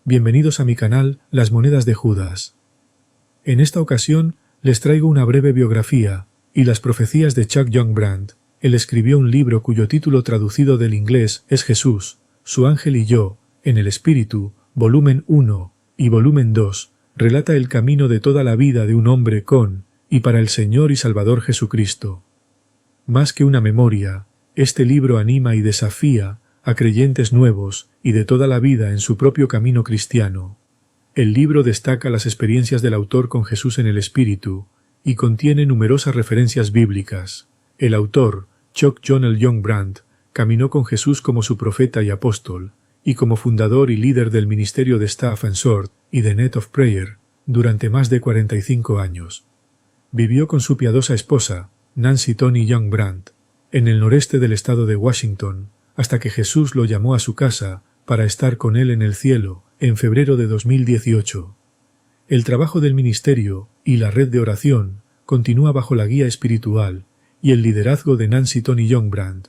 bienvenidos a mi canal Las Monedas de Judas. En esta ocasión les traigo una breve biografía y las profecías de Chuck Youngbrand. Él escribió un libro cuyo título traducido del inglés es Jesús, su ángel y yo, en el Espíritu, volumen 1 y volumen 2, relata el camino de toda la vida de un hombre con y para el Señor y Salvador Jesucristo. Más que una memoria, este libro anima y desafía a creyentes nuevos y de toda la vida en su propio camino cristiano. El libro destaca las experiencias del autor con Jesús en el Espíritu y contiene numerosas referencias bíblicas. El autor, Chuck Johnel Youngbrand, caminó con Jesús como su profeta y apóstol, y como fundador y líder del ministerio de Staff and Sword y de Net of Prayer durante más de 45 años. Vivió con su piadosa esposa, Nancy Tony Youngbrand, en el noreste del estado de Washington, hasta que Jesús lo llamó a su casa para estar con él en el cielo en febrero de 2018. El trabajo del ministerio y la red de oración continúa bajo la guía espiritual y el liderazgo de Nancy Tony Youngbrand.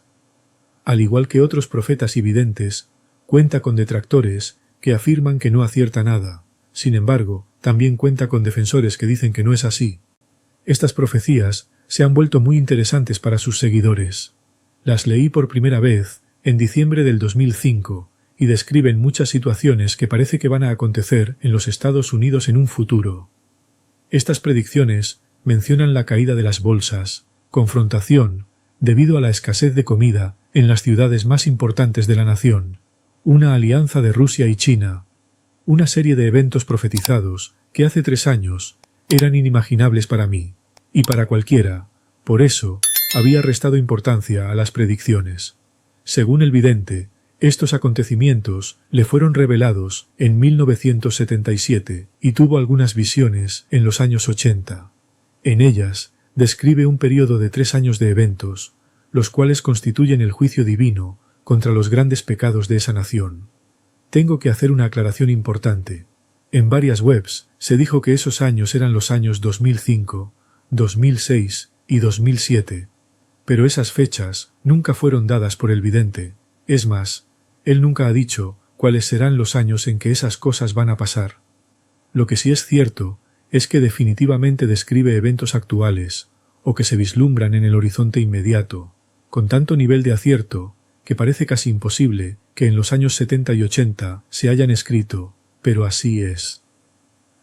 Al igual que otros profetas y videntes, cuenta con detractores que afirman que no acierta nada. Sin embargo, también cuenta con defensores que dicen que no es así. Estas profecías se han vuelto muy interesantes para sus seguidores. Las leí por primera vez en diciembre del 2005 y describen muchas situaciones que parece que van a acontecer en los Estados Unidos en un futuro. Estas predicciones mencionan la caída de las bolsas, confrontación, debido a la escasez de comida en las ciudades más importantes de la nación, una alianza de Rusia y China, una serie de eventos profetizados que hace 3 años eran inimaginables para mí, y para cualquiera. Por eso, había restado importancia a las predicciones. Según el vidente, estos acontecimientos le fueron revelados en 1977 y tuvo algunas visiones en los años 80. En ellas, describe un periodo de 3 años de eventos, los cuales constituyen el juicio divino contra los grandes pecados de esa nación. Tengo que hacer una aclaración importante. En varias webs se dijo que esos años eran los años 2005, 2006 y 2007. Pero esas fechas nunca fueron dadas por el vidente. Es más, él nunca ha dicho cuáles serán los años en que esas cosas van a pasar. Lo que sí es cierto es que definitivamente describe eventos actuales o que se vislumbran en el horizonte inmediato, con tanto nivel de acierto que parece casi imposible que en los años 70 y 80 se hayan escrito, pero así es.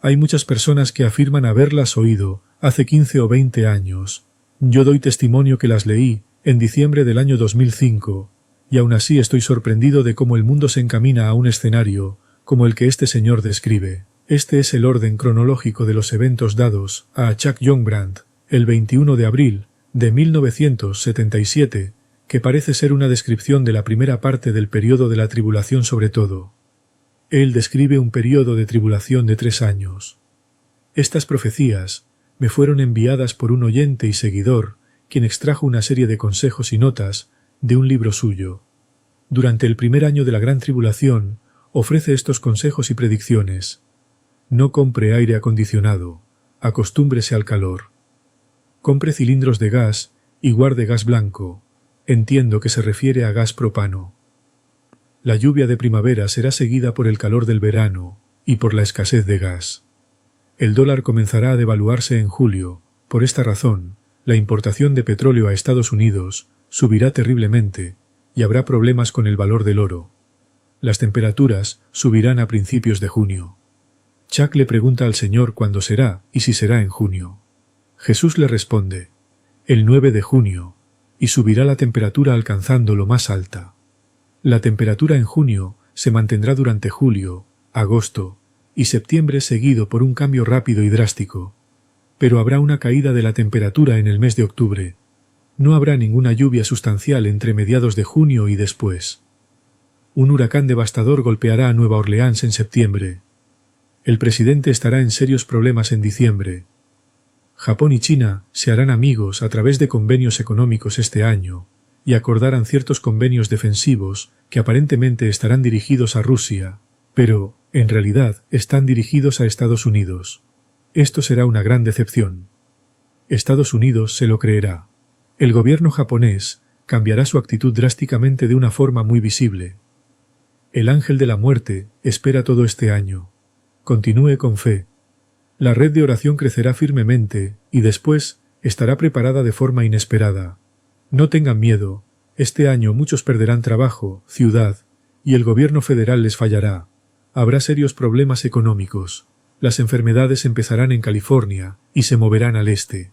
Hay muchas personas que afirman haberlas oído hace 15 o 20 años. Yo doy testimonio que las leí en diciembre del año 2005, y aún así estoy sorprendido de cómo el mundo se encamina a un escenario como el que este señor describe. Este es el orden cronológico de los eventos dados a Chuck Youngbrand el 21 de abril de 1977, que parece ser una descripción de la primera parte del periodo de la tribulación sobre todo. Él describe un periodo de tribulación de 3 años. Estas profecías me fueron enviadas por un oyente y seguidor, quien extrajo una serie de consejos y notas de un libro suyo. Durante el primer año de la gran tribulación, ofrece estos consejos y predicciones. No compre aire acondicionado, acostúmbrese al calor. Compre cilindros de gas y guarde gas blanco. Entiendo que se refiere a gas propano. La lluvia de primavera será seguida por el calor del verano y por la escasez de gas. El dólar comenzará a devaluarse en julio. Por esta razón, la importación de petróleo a Estados Unidos subirá terriblemente y habrá problemas con el valor del oro. Las temperaturas subirán a principios de junio. Chuck le pregunta al Señor cuándo será y si será en junio. Jesús le responde, el 9 de junio, y subirá la temperatura alcanzando lo más alta. La temperatura en junio se mantendrá durante julio, agosto y septiembre seguido por un cambio rápido y drástico. Pero habrá una caída de la temperatura en el mes de octubre. No habrá ninguna lluvia sustancial entre mediados de junio y después. Un huracán devastador golpeará a Nueva Orleans en septiembre. El presidente estará en serios problemas en diciembre. Japón y China se harán amigos a través de convenios económicos este año y acordarán ciertos convenios defensivos que aparentemente estarán dirigidos a Rusia, pero, en realidad, están dirigidos a Estados Unidos. Esto será una gran decepción. Estados Unidos se lo creerá. El gobierno japonés cambiará su actitud drásticamente de una forma muy visible. El ángel de la muerte espera todo este año. Continúe con fe. La red de oración crecerá firmemente y después estará preparada de forma inesperada. No tengan miedo. Este año muchos perderán trabajo, ciudad, y el gobierno federal les fallará. Habrá serios problemas económicos. Las enfermedades empezarán en California y se moverán al este.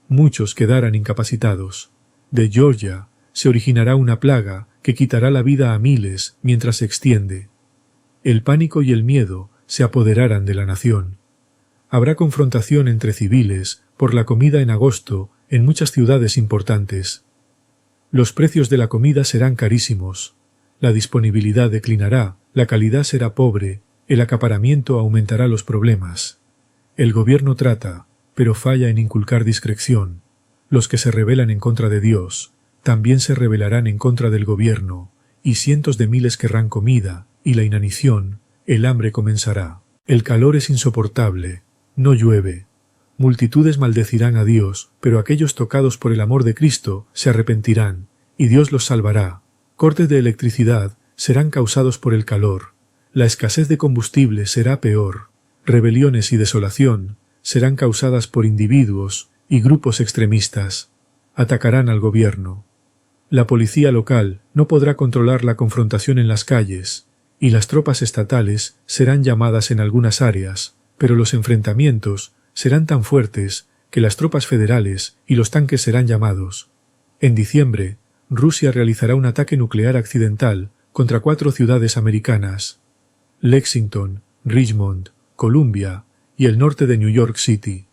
Muchos quedarán incapacitados. De Georgia se originará una plaga que quitará la vida a miles mientras se extiende. El pánico y el miedo se apoderarán de la nación. Habrá confrontación entre civiles por la comida en agosto en muchas ciudades importantes. Los precios de la comida serán carísimos. La disponibilidad declinará, la calidad será pobre, el acaparamiento aumentará los problemas. El gobierno trata, pero falla en inculcar discreción. Los que se rebelan en contra de Dios también se rebelarán en contra del gobierno, y cientos de miles querrán comida, y la inanición, el hambre comenzará. El calor es insoportable, no llueve. Multitudes maldecirán a Dios, pero aquellos tocados por el amor de Cristo se arrepentirán, y Dios los salvará. Cortes de electricidad serán causados por el calor. La escasez de combustible será peor. Rebeliones y desolación serán causadas por individuos y grupos extremistas. Atacarán al gobierno. La policía local no podrá controlar la confrontación en las calles, y las tropas estatales serán llamadas en algunas áreas, pero los enfrentamientos serán tan fuertes que las tropas federales y los tanques serán llamados. En diciembre, Rusia realizará un ataque nuclear accidental contra 4 ciudades americanas: Lexington, Richmond, Columbia y el norte de New York City.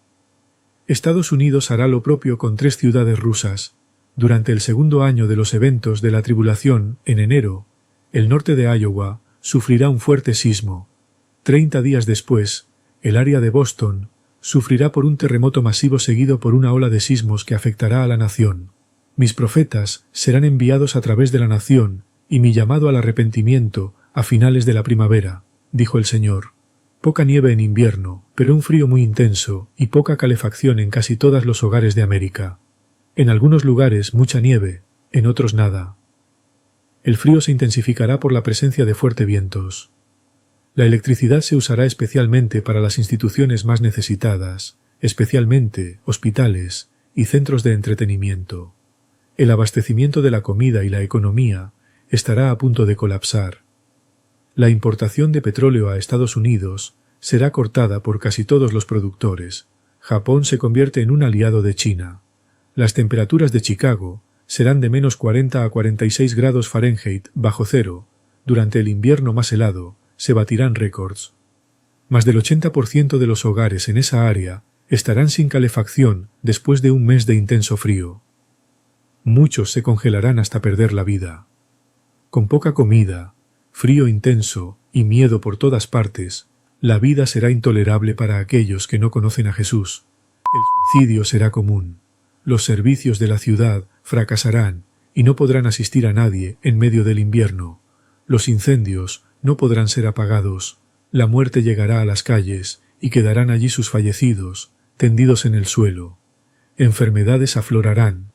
Estados Unidos hará lo propio con 3 ciudades rusas. Durante el segundo año de los eventos de la tribulación, en enero, el norte de Iowa sufrirá un fuerte sismo. 30 días después, el área de Boston sufrirá por un terremoto masivo seguido por una ola de sismos que afectará a la nación. Mis profetas serán enviados a través de la nación, y mi llamado al arrepentimiento a finales de la primavera, dijo el Señor. Poca nieve en invierno, pero un frío muy intenso y poca calefacción en casi todos los hogares de América. En algunos lugares mucha nieve, en otros nada. El frío se intensificará por la presencia de fuertes vientos. La electricidad se usará especialmente para las instituciones más necesitadas, especialmente hospitales y centros de entretenimiento. El abastecimiento de la comida y la economía estará a punto de colapsar. La importación de petróleo a Estados Unidos será cortada por casi todos los productores. Japón se convierte en un aliado de China. Las temperaturas de Chicago serán de menos 40 a 46 grados Fahrenheit bajo cero. Durante el invierno más helado se batirán récords. Más del 80% de los hogares en esa área estarán sin calefacción después de un mes de intenso frío. Muchos se congelarán hasta perder la vida. Con poca comida, frío intenso y miedo por todas partes, la vida será intolerable para aquellos que no conocen a Jesús. El suicidio será común. Los servicios de la ciudad fracasarán y no podrán asistir a nadie en medio del invierno. Los incendios no podrán ser apagados. La muerte llegará a las calles y quedarán allí sus fallecidos, tendidos en el suelo. Enfermedades aflorarán.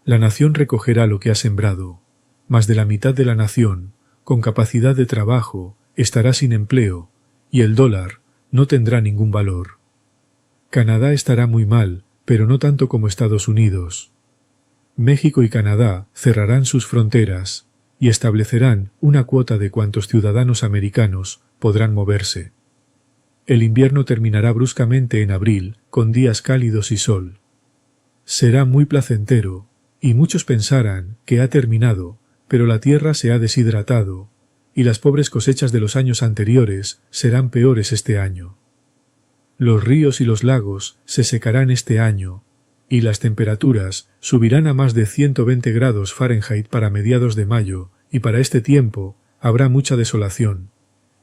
La nación recogerá lo que ha sembrado. Más de la mitad de la nación, con capacidad de trabajo, estará sin empleo, y el dólar no tendrá ningún valor. Canadá estará muy mal, pero no tanto como Estados Unidos. México y Canadá cerrarán sus fronteras y establecerán una cuota de cuantos ciudadanos americanos podrán moverse. El invierno terminará bruscamente en abril, con días cálidos y sol. Será muy placentero, y muchos pensarán que ha terminado, pero la tierra se ha deshidratado, y las pobres cosechas de los años anteriores serán peores este año. Los ríos y los lagos se secarán este año, y las temperaturas subirán a más de 120 grados Fahrenheit para mediados de mayo, y para este tiempo habrá mucha desolación.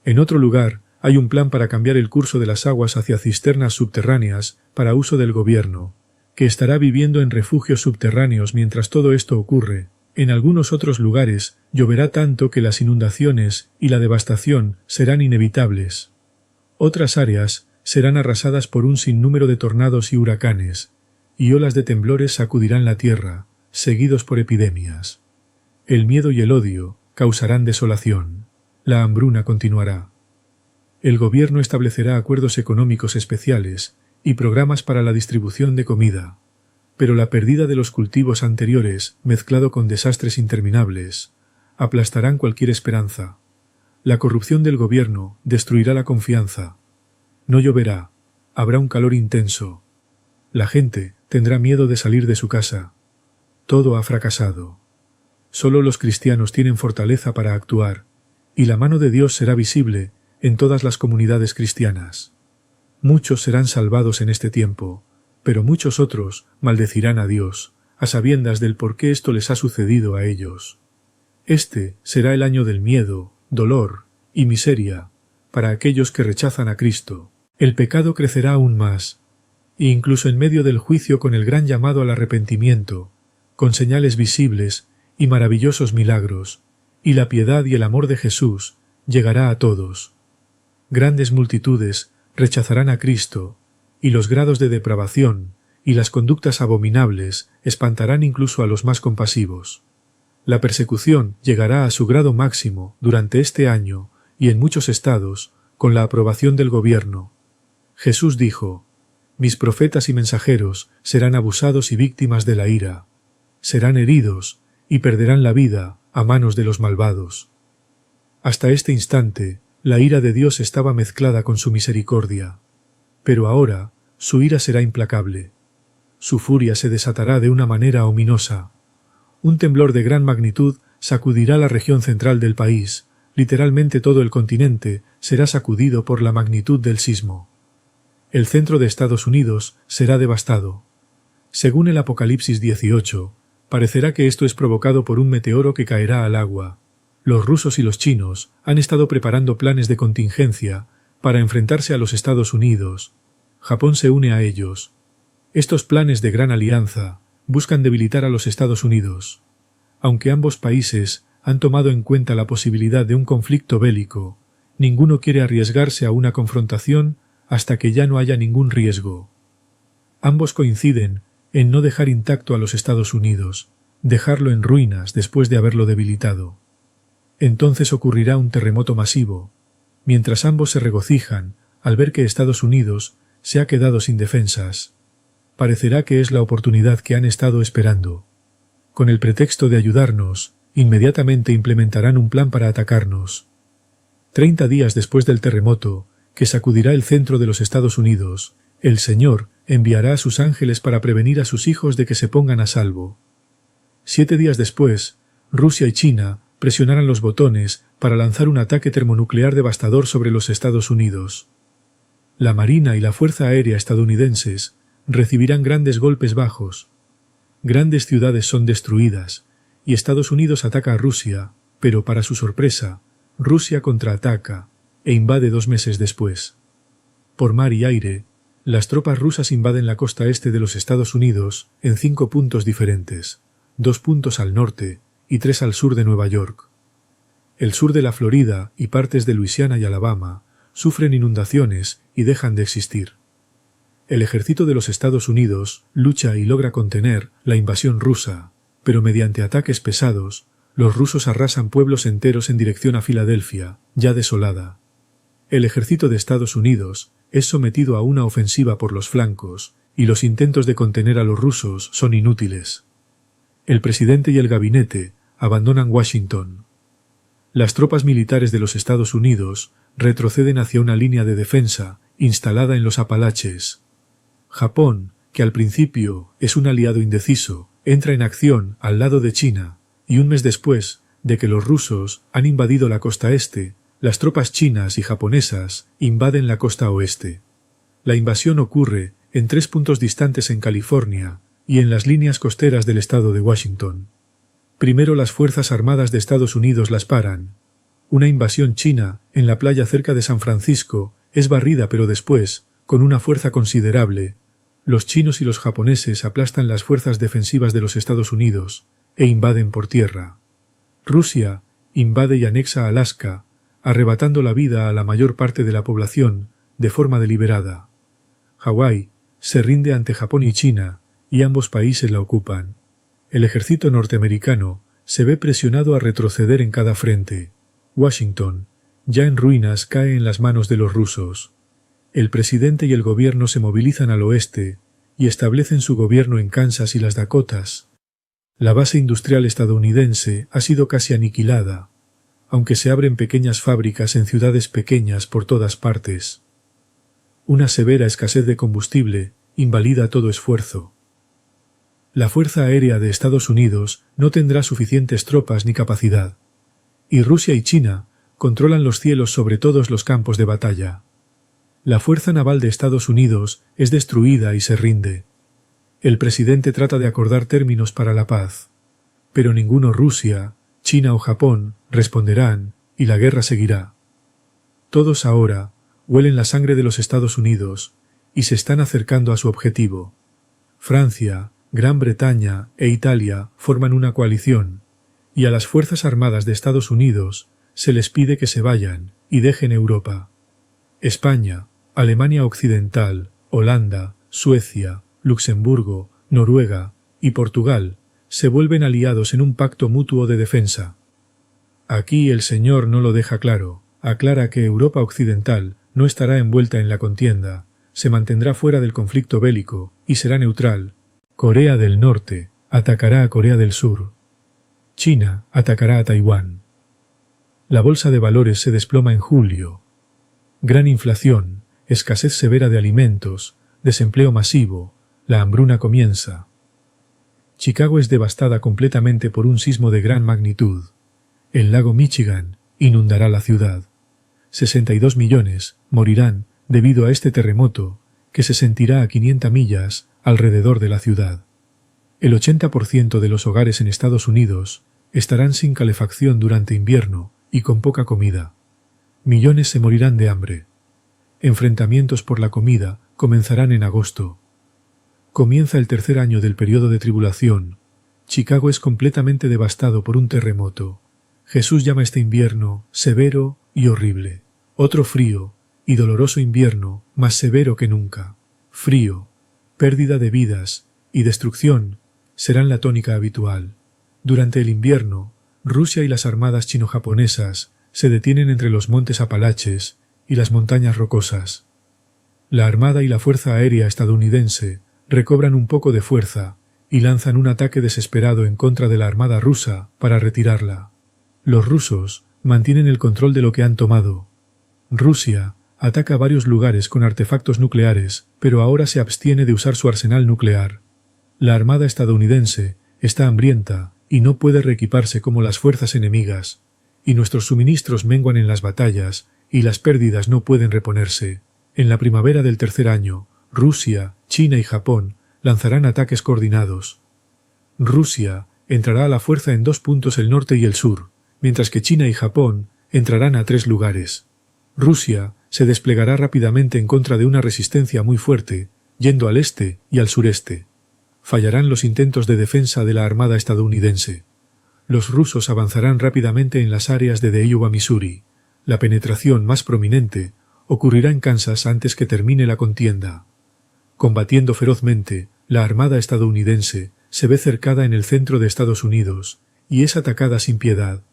En otro lugar hay un plan para cambiar el curso de las aguas hacia cisternas subterráneas para uso del gobierno, que estará viviendo en refugios subterráneos mientras todo esto ocurre. En algunos otros lugares lloverá tanto que las inundaciones y la devastación serán inevitables. Otras áreas serán arrasadas por un sinnúmero de tornados y huracanes, y olas de temblores sacudirán la tierra, seguidos por epidemias. El miedo y el odio causarán desolación. la hambruna continuará. El gobierno establecerá acuerdos económicos especiales y programas para la distribución de comida, pero la pérdida de los cultivos anteriores, mezclado con desastres interminables, aplastarán cualquier esperanza. La corrupción del gobierno destruirá la confianza. No lloverá, habrá un calor intenso. La gente tendrá miedo de salir de su casa. Todo ha fracasado. Solo los cristianos tienen fortaleza para actuar, y la mano de Dios será visible en todas las comunidades cristianas. Muchos serán salvados en este tiempo, pero muchos otros maldecirán a Dios, a sabiendas del por qué esto les ha sucedido a ellos. Este será el año del miedo, dolor y miseria para aquellos que rechazan a Cristo. El pecado crecerá aún más, e incluso en medio del juicio con el gran llamado al arrepentimiento, con señales visibles y maravillosos milagros, y la piedad y el amor de Jesús llegará a todos. Grandes multitudes rechazarán a Cristo, y los grados de depravación y las conductas abominables espantarán incluso a los más compasivos. La persecución llegará a su grado máximo durante este año y en muchos estados con la aprobación del gobierno. Jesús dijo: «Mis profetas y mensajeros serán abusados y víctimas de la ira, serán heridos y perderán la vida a manos de los malvados». Hasta este instante, la ira de Dios estaba mezclada con su misericordia, pero ahora su ira será implacable. Su furia se desatará de una manera ominosa. Un temblor de gran magnitud sacudirá la región central del país. Literalmente todo el continente será sacudido por la magnitud del sismo. El centro de Estados Unidos será devastado. Según el Apocalipsis 18, parecerá que esto es provocado por un meteoro que caerá al agua. Los rusos y los chinos han estado preparando planes de contingencia para enfrentarse a los Estados Unidos. Japón se une a ellos. Estos planes de gran alianza buscan debilitar a los Estados Unidos. Aunque ambos países han tomado en cuenta la posibilidad de un conflicto bélico, ninguno quiere arriesgarse a una confrontación hasta que ya no haya ningún riesgo. Ambos coinciden en no dejar intacto a los Estados Unidos, dejarlo en ruinas después de haberlo debilitado. Entonces ocurrirá un terremoto masivo, mientras ambos se regocijan al ver que Estados Unidos se ha quedado sin defensas. Parecerá que es la oportunidad que han estado esperando. Con el pretexto de ayudarnos, inmediatamente implementarán un plan para atacarnos. 30 días después del terremoto, que sacudirá el centro de los Estados Unidos, el Señor enviará a sus ángeles para prevenir a sus hijos de que se pongan a salvo. 7 días después, Rusia y China presionarán los botones para lanzar un ataque termonuclear devastador sobre los Estados Unidos. La Marina y la Fuerza Aérea estadounidenses recibirán grandes golpes bajos. Grandes ciudades son destruidas, y Estados Unidos ataca a Rusia, pero para su sorpresa, Rusia contraataca e invade 2 meses después. Por mar y aire, las tropas rusas invaden la costa este de los Estados Unidos en 5 puntos diferentes, 2 puntos al norte y 3 al sur de Nueva York. El sur de la Florida y partes de Luisiana y Alabama sufren inundaciones y dejan de existir. El ejército de los Estados Unidos lucha y logra contener la invasión rusa, pero mediante ataques pesados, los rusos arrasan pueblos enteros en dirección a Filadelfia, ya desolada. El ejército de Estados Unidos es sometido a una ofensiva por los flancos, y los intentos de contener a los rusos son inútiles. El presidente y el gabinete abandonan Washington. Las tropas militares de los Estados Unidos retroceden hacia una línea de defensa instalada en los Apalaches. Japón, que al principio es un aliado indeciso, entra en acción al lado de China, y un mes después de que los rusos han invadido la costa este, las tropas chinas y japonesas invaden la costa oeste. La invasión ocurre en 3 puntos distantes en California y en las líneas costeras del estado de Washington. Primero las Fuerzas Armadas de Estados Unidos las paran. Una invasión china en la playa cerca de San Francisco es barrida, pero después, con una fuerza considerable, los chinos y los japoneses aplastan las fuerzas defensivas de los Estados Unidos e invaden por tierra. Rusia invade y anexa Alaska, arrebatando la vida a la mayor parte de la población de forma deliberada. Hawái se rinde ante Japón y China, y ambos países la ocupan. El ejército norteamericano se ve presionado a retroceder en cada frente. Washington ya en ruinas, cae en las manos de los rusos. El presidente y el gobierno se movilizan al oeste y establecen su gobierno en Kansas y las Dakotas. La base industrial estadounidense ha sido casi aniquilada, aunque se abren pequeñas fábricas en ciudades pequeñas por todas partes. Una severa escasez de combustible invalida todo esfuerzo. La Fuerza Aérea de Estados Unidos no tendrá suficientes tropas ni capacidad, y Rusia y China controlan los cielos sobre todos los campos de batalla. La Fuerza Naval de Estados Unidos es destruida y se rinde. El presidente trata de acordar términos para la paz, pero ninguno Rusia, China o Japón responderán y la guerra seguirá. Todos ahora huelen la sangre de los Estados Unidos y se están acercando a su objetivo. Francia, Gran Bretaña e Italia forman una coalición, y a las Fuerzas Armadas de Estados Unidos se les pide que se vayan y dejen Europa. España, Alemania Occidental, Holanda, Suecia, Luxemburgo, Noruega y Portugal se vuelven aliados en un pacto mutuo de defensa. Aquí el señor no lo deja claro, aclara que Europa Occidental no estará envuelta en la contienda, se mantendrá fuera del conflicto bélico y será neutral. Corea del Norte atacará a Corea del Sur. China atacará a Taiwán. La bolsa de valores se desploma en julio. Gran inflación, escasez severa de alimentos, desempleo masivo, la hambruna comienza. Chicago es devastada completamente por un sismo de gran magnitud. El lago Michigan inundará la ciudad. 62 millones morirán debido a este terremoto, que se sentirá a 500 millas alrededor de la ciudad. El 80% de los hogares en Estados Unidos estarán sin calefacción durante invierno y con poca comida. Millones se morirán de hambre. Enfrentamientos por la comida comenzarán en agosto. Comienza el tercer año del periodo de tribulación. Chicago es completamente devastado por un terremoto. Jesús llama este invierno severo y horrible. Otro frío y doloroso invierno, más severo que nunca. Frío, pérdida de vidas y destrucción serán la tónica habitual. Durante el invierno, Rusia y las armadas chino-japonesas se detienen entre los montes Apalaches y las montañas rocosas. La Armada y la Fuerza Aérea estadounidense recobran un poco de fuerza y lanzan un ataque desesperado en contra de la Armada rusa para retirarla. Los rusos mantienen el control de lo que han tomado. Rusia ataca varios lugares con artefactos nucleares, pero ahora se abstiene de usar su arsenal nuclear. La Armada estadounidense está hambrienta y no puede reequiparse como las fuerzas enemigas, y nuestros suministros menguan en las batallas y las pérdidas no pueden reponerse. En la primavera del tercer año, Rusia, China y Japón lanzarán ataques coordinados. Rusia entrará a la fuerza en 2 puntos, el norte y el sur, mientras que China y Japón entrarán a 3 lugares. Rusia se desplegará rápidamente en contra de una resistencia muy fuerte, yendo al este y al sureste. Fallarán los intentos de defensa de la Armada estadounidense. Los rusos avanzarán rápidamente en las áreas de Iowa, Missouri. La penetración más prominente ocurrirá en Kansas antes que termine la contienda. Combatiendo ferozmente, la Armada estadounidense se ve cercada en el centro de Estados Unidos y es atacada sin piedad.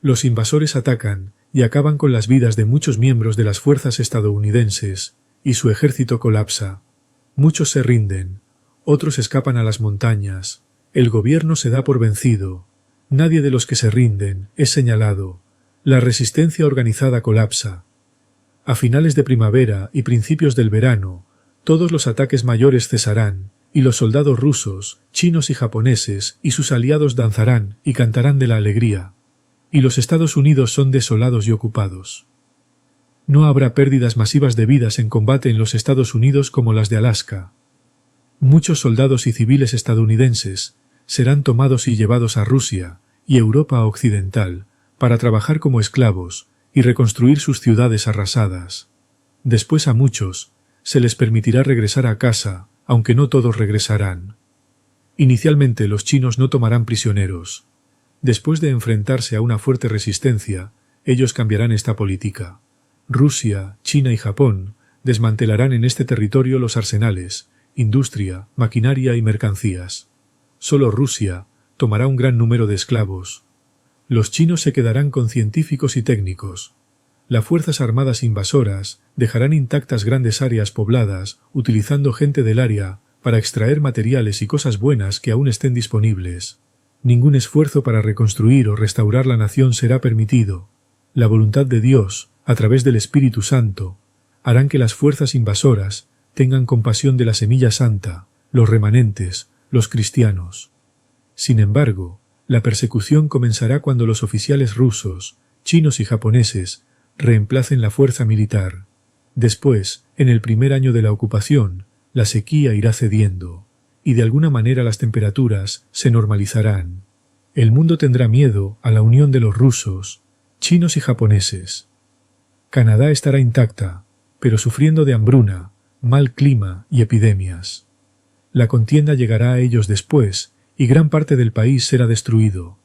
Los invasores atacan y acaban con las vidas de muchos miembros de las fuerzas estadounidenses, y su ejército colapsa. Muchos se rinden, otros escapan a las montañas, el gobierno se da por vencido, nadie de los que se rinden es señalado, la resistencia organizada colapsa. A finales de primavera y principios del verano, todos los ataques mayores cesarán, y los soldados rusos, chinos y japoneses y sus aliados danzarán y cantarán de la alegría. Y los Estados Unidos son desolados y ocupados. No habrá pérdidas masivas de vidas en combate en los Estados Unidos como las de Alaska. Muchos soldados y civiles estadounidenses serán tomados y llevados a Rusia y Europa Occidental para trabajar como esclavos y reconstruir sus ciudades arrasadas. Después a muchos se les permitirá regresar a casa, aunque no todos regresarán. Inicialmente los chinos no tomarán prisioneros. Después de enfrentarse a una fuerte resistencia, ellos cambiarán esta política. Rusia, China y Japón desmantelarán en este territorio los arsenales, industria, maquinaria y mercancías. Solo Rusia tomará un gran número de esclavos. Los chinos se quedarán con científicos y técnicos. las fuerzas armadas invasoras dejarán intactas grandes áreas pobladas utilizando gente del área para extraer materiales y cosas buenas que aún estén disponibles. Ningún esfuerzo para reconstruir o restaurar la nación será permitido. La voluntad de Dios, a través del Espíritu Santo, harán que las fuerzas invasoras tengan compasión de la semilla santa, los remanentes, los cristianos. Sin embargo, la persecución comenzará cuando los oficiales rusos, chinos y japoneses reemplacen la fuerza militar. Después, en el primer año de la ocupación, la sequía irá cediendo, y de alguna manera las temperaturas se normalizarán. El mundo tendrá miedo a la unión de los rusos, chinos y japoneses. Canadá estará intacta, pero sufriendo de hambruna, mal clima y epidemias. La contienda llegará a ellos después, y gran parte del país será destruido.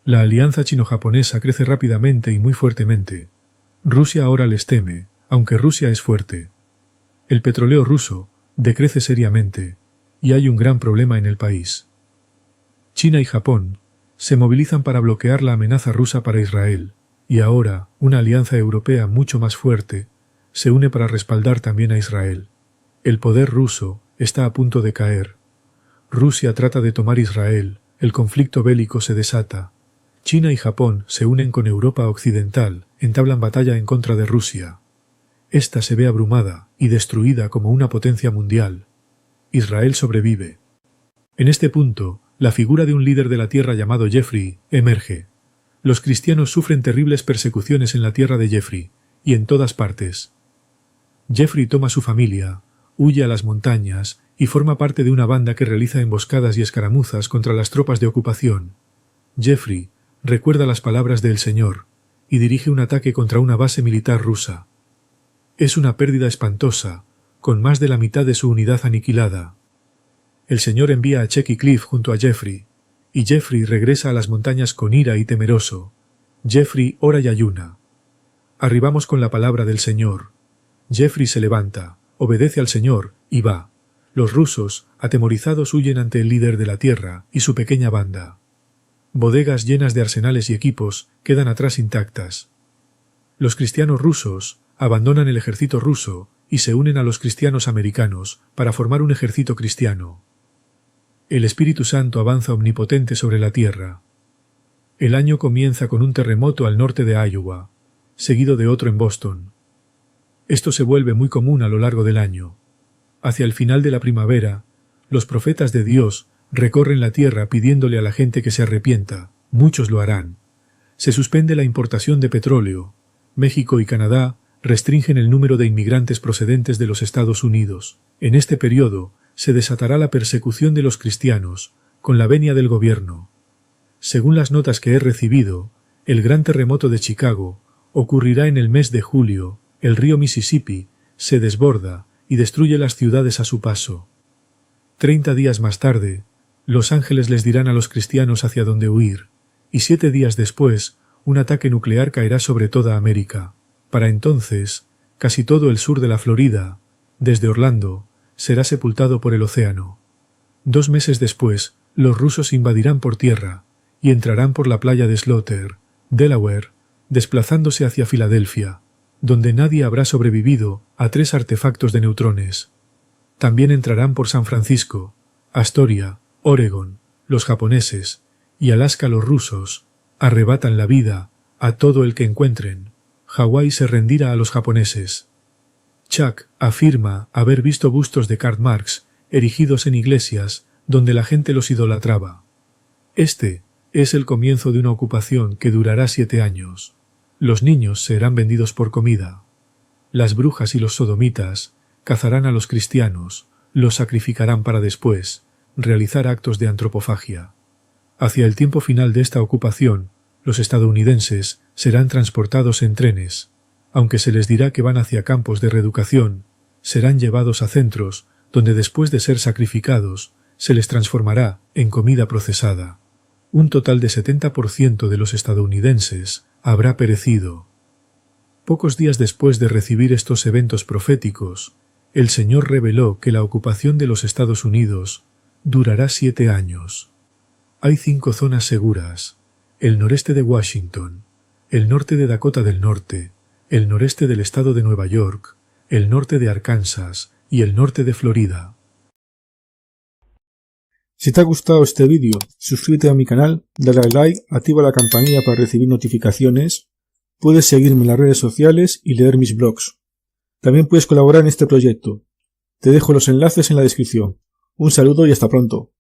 La alianza chino-japonesa crece rápidamente y muy fuertemente. Rusia ahora les teme, aunque Rusia es fuerte. El petróleo ruso decrece seriamente, y hay un gran problema en el país. China y Japón se movilizan para bloquear la amenaza rusa para Israel, y ahora una alianza europea mucho más fuerte se une para respaldar también a Israel. El poder ruso está a punto de caer. Rusia trata de tomar Israel, el conflicto bélico se desata. China y Japón se unen con Europa Occidental, entablan batalla en contra de Rusia. Esta se ve abrumada y destruida como una potencia mundial. Israel sobrevive. En este punto, la figura de un líder de la tierra llamado Jeffrey emerge. Los cristianos sufren terribles persecuciones en la tierra de Jeffrey, y en todas partes. Jeffrey toma su familia, huye a las montañas y forma parte de una banda que realiza emboscadas y escaramuzas contra las tropas de ocupación. Jeffrey recuerda las palabras del Señor y dirige un ataque contra una base militar rusa. Es una pérdida espantosa, con más de la mitad de su unidad aniquilada. El Señor envía a Chuck y Cliff junto a Jeffrey, y Jeffrey regresa a las montañas con ira y temeroso. Jeffrey ora y ayuna. Arribamos con la palabra del Señor. Jeffrey se levanta, obedece al Señor y va. Los rusos, atemorizados, huyen ante el líder de la tierra y su pequeña banda. Bodegas llenas de arsenales y equipos quedan atrás intactas. Los cristianos rusos abandonan el ejército ruso y se unen a los cristianos americanos para formar un ejército cristiano. El Espíritu Santo avanza omnipotente sobre la tierra. El año comienza con un terremoto al norte de Iowa, seguido de otro en Boston. Esto se vuelve muy común a lo largo del año. Hacia el final de la primavera, los profetas de Dios recorren la tierra pidiéndole a la gente que se arrepienta. Muchos lo harán. Se suspende la importación de petróleo. México y Canadá restringen el número de inmigrantes procedentes de los Estados Unidos. En este periodo se desatará la persecución de los cristianos, con la venia del gobierno. Según las notas que he recibido, el gran terremoto de Chicago ocurrirá en el mes de julio. El río Mississippi se desborda y destruye las ciudades a su paso. 30 días más tarde, los ángeles les dirán a los cristianos hacia dónde huir, y 7 días después, un ataque nuclear caerá sobre toda América. Para entonces, casi todo el sur de la Florida, desde Orlando, será sepultado por el océano. 2 meses después, los rusos invadirán por tierra y entrarán por la playa de Slaughter, Delaware, desplazándose hacia Filadelfia, donde nadie habrá sobrevivido a 3 artefactos de neutrones. También entrarán por San Francisco, Astoria, Oregon, los japoneses, y Alaska los rusos, arrebatan la vida a todo el que encuentren. Hawái se rendirá a los japoneses. Chuck afirma haber visto bustos de Karl Marx erigidos en iglesias donde la gente los idolatraba. Este es el comienzo de una ocupación que durará 7 años. Los niños serán vendidos por comida. Las brujas y los sodomitas cazarán a los cristianos, los sacrificarán para después realizar actos de antropofagia. Hacia el tiempo final de esta ocupación, los estadounidenses serán transportados en trenes. Aunque se les dirá que van hacia campos de reeducación, serán llevados a centros donde después de ser sacrificados se les transformará en comida procesada. Un total de 70% de los estadounidenses habrá perecido. Pocos días después de recibir estos eventos proféticos, el Señor reveló que la ocupación de los Estados Unidos durará 7 años. Hay 5 zonas seguras: el noreste de Washington, el norte de Dakota del Norte, el noreste del estado de Nueva York, el norte de Arkansas y el norte de Florida. Si te ha gustado este vídeo, suscríbete a mi canal, dale al like, activa la campanilla para recibir notificaciones, puedes seguirme en las redes sociales y leer mis blogs. También puedes colaborar en este proyecto. Te dejo los enlaces en la descripción. Un saludo y hasta pronto.